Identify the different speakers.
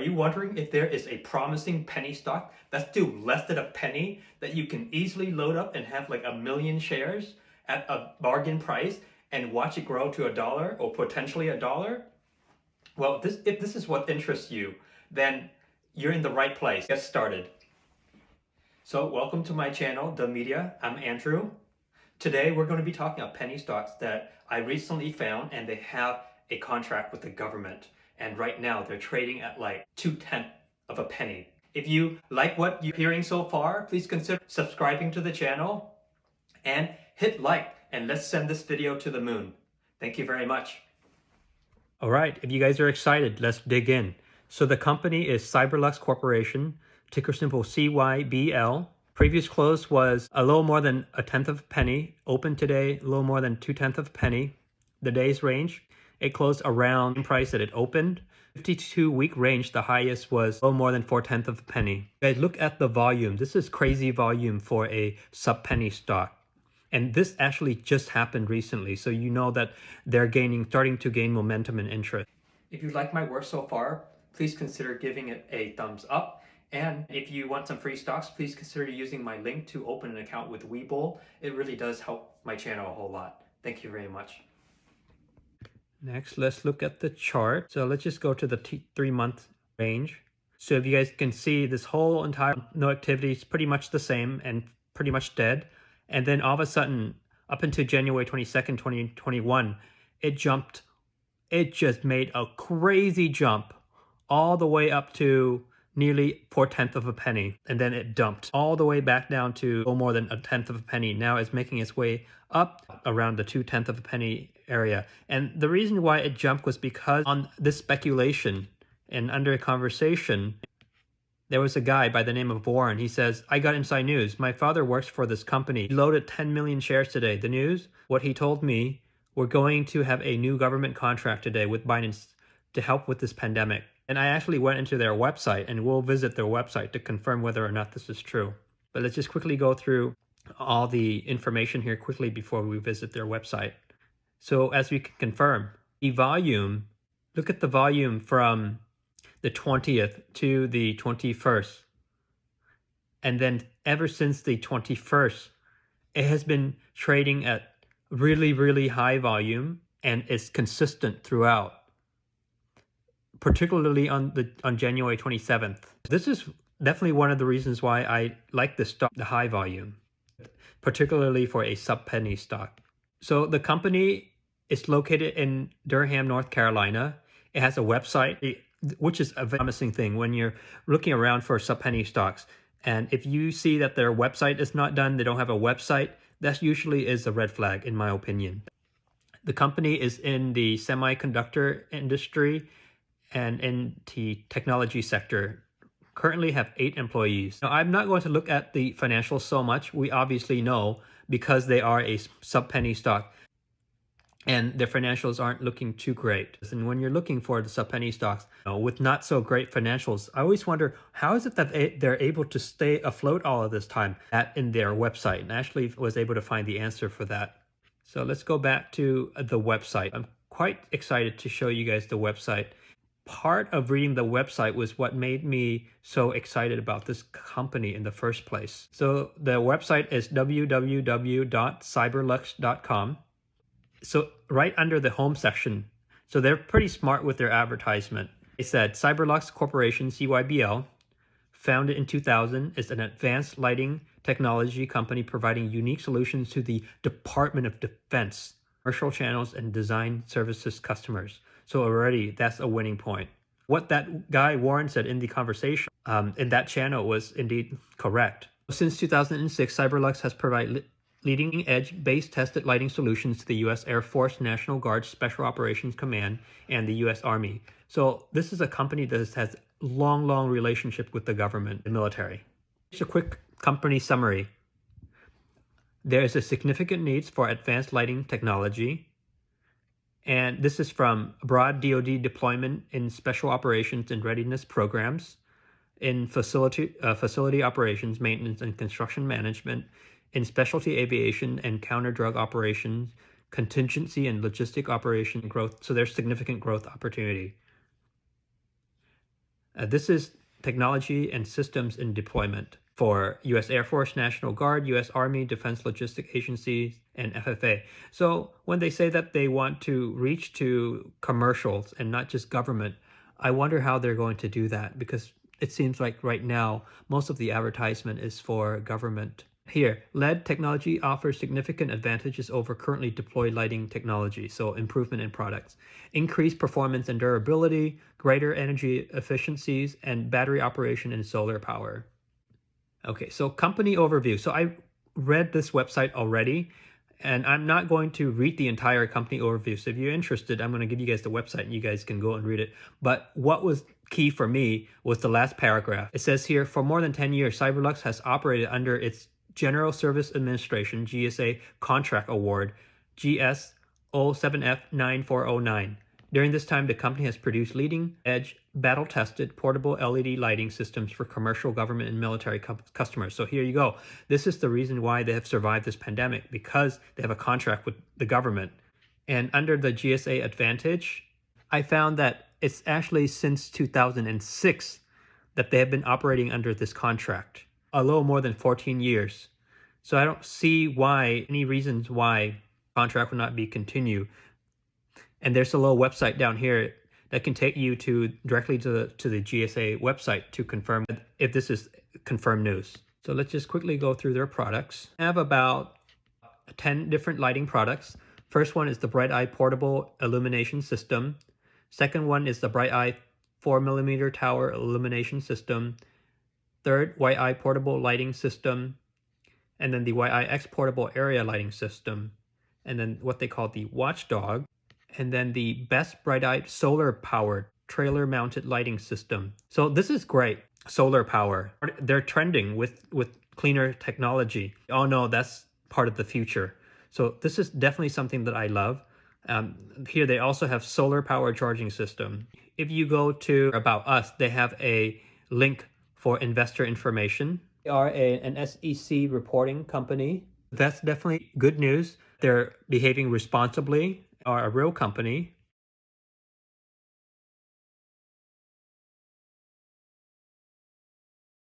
Speaker 1: you wondering if there is a promising penny stock that's still less than a penny that you can easily load up and have like 1,000,000 shares at a bargain price and watch it grow to $1 or potentially $1? Well, if this is what interests you, then you're in the right place. Get started. So welcome to my channel, The Media. I'm Andrew. Today we're going to be talking about penny stocks that I recently found, and they have a contract with the government. And right now they're trading at like 2/10 of a penny. If you like what you're hearing so far, please consider subscribing to the channel and hit like, and let's send this video to the moon. Thank you very much. All right, if you guys are excited, let's dig in. So the company is Cyberlux Corporation, ticker symbol CYBL. Previous close was a little more than 1/10 of a penny. Open today, a little more than 2/10 of a penny. The day's range, it closed around the price that it opened. 52-week range, the highest was a little more than 4/10 of a penny. Guys, look at the volume. This is crazy volume for a sub-penny stock. And this actually just happened recently, so you know that they're starting to gain momentum and interest. If you like my work so far, please consider giving it a thumbs up. And if you want some free stocks, please consider using my link to open an account with Webull. It really does help my channel a whole lot. Thank you very much. Next, let's look at the chart. So let's just go to the 3-month range. So if you guys can see, this whole entire no activity is pretty much the same and pretty much dead. And then all of a sudden, up until January 22nd, 2021, it jumped. It just made a crazy jump all the way up to nearly 4/10 of a penny. And then it dumped all the way back down to a little more than 1/10 of a penny. Now it's making its way up around the 2/10 of a penny area. And the reason why it jumped was because on this speculation and under a conversation, there was a guy by the name of Warren. He says, I got inside news. My father works for this company. He loaded 10 million shares today. The news, what he told me, we're going to have a new government contract today with Biden to help with this pandemic. And I actually went into their website, and we'll visit their website to confirm whether or not this is true. But let's just quickly go through all the information here quickly before we visit their website. So as we can confirm, the volume, look at the volume from the 20th to the 21st. And then ever since the 21st, it has been trading at really, really high volume, and it's consistent throughout, particularly on January 27th. This is definitely one of the reasons why I like this stock, the high volume, particularly for a sub-penny stock. So the company is located in Durham, North Carolina. It has a website, which is a promising thing when you're looking around for sub-penny stocks. And if you see that their website is not done, they don't have a website, that usually is a red flag, in my opinion. The company is in the semiconductor industry and in the technology sector. Currently have 8 employees. Now, I'm not going to look at the financials so much. We obviously know because they are a sub-penny stock and their financials aren't looking too great. And when you're looking for the sub-penny stocks with not so great financials, I always wonder, how is it that they're able to stay afloat all of this time in their website? And I actually was able to find the answer for that. So let's go back to the website. I'm quite excited to show you guys the website. Part of reading the website was what made me so excited about this company in the first place. So the website is www.cyberlux.com. So right under the home section, so they're pretty smart with their advertisement. They said Cyberlux Corporation, CYBL, founded in 2000, is an advanced lighting technology company providing unique solutions to the Department of Defense, commercial channels, and design services customers. So already that's a winning point. What that guy Warren said in the conversation in that channel was indeed correct. Since 2006, Cyberlux has provided leading-edge base-tested lighting solutions to the U.S. Air Force, National Guard, Special Operations Command, and the U.S. Army. So this is a company that has long relationship with the government and military. Just a quick company summary. There is a significant needs for advanced lighting technology, and this is from broad DoD deployment in special operations and readiness programs, in facility operations, maintenance, and construction management, in specialty aviation and counter-drug operations, contingency and logistic operation growth. So there's significant growth opportunity. This is technology and systems in deployment for U.S. Air Force, National Guard, U.S. Army, Defense Logistic Agencies, and FFA. So when they say that they want to reach to commercials and not just government, I wonder how they're going to do that, because it seems like right now most of the advertisement is for government. Here, LED technology offers significant advantages over currently deployed lighting technology, so improvement in products. Increased performance and durability, greater energy efficiencies, and battery operation and solar power. Okay, so company overview. So I read this website already, and I'm not going to read the entire company overview. So if you're interested, I'm going to give you guys the website and you guys can go and read it. But what was key for me was the last paragraph. It says here, for more than 10 years, Cyberlux has operated under its General Service Administration GSA Contract Award GS 07F9409. During this time, the company has produced leading-edge, battle-tested, portable LED lighting systems for commercial, government, and military customers. So here you go. This is the reason why they have survived this pandemic, because they have a contract with the government. And under the GSA Advantage, I found that it's actually since 2006 that they have been operating under this contract, a little more than 14 years. So I don't see any reasons why contract would not be continued. And there's a little website down here that can take you directly to the GSA website to confirm if this is confirmed news. So let's just quickly go through their products. I have about 10 different lighting products. First one is the Bright Eye Portable Illumination System. Second one is the Bright Eye 4mm Tower Illumination System. Third, White Eye Portable Lighting System. And then the White Eye X Portable Area Lighting System. And then what they call the Watchdog. And then the Best Bright Eye Solar Powered Trailer Mounted Lighting System. So this is great. Solar power. They're trending with cleaner technology. Oh no, that's part of the future. So this is definitely something that I love. Here they also have solar power charging system. If you go to About Us, they have a link for investor information. They are an SEC reporting company. That's definitely good news. They're behaving responsibly, are a real company.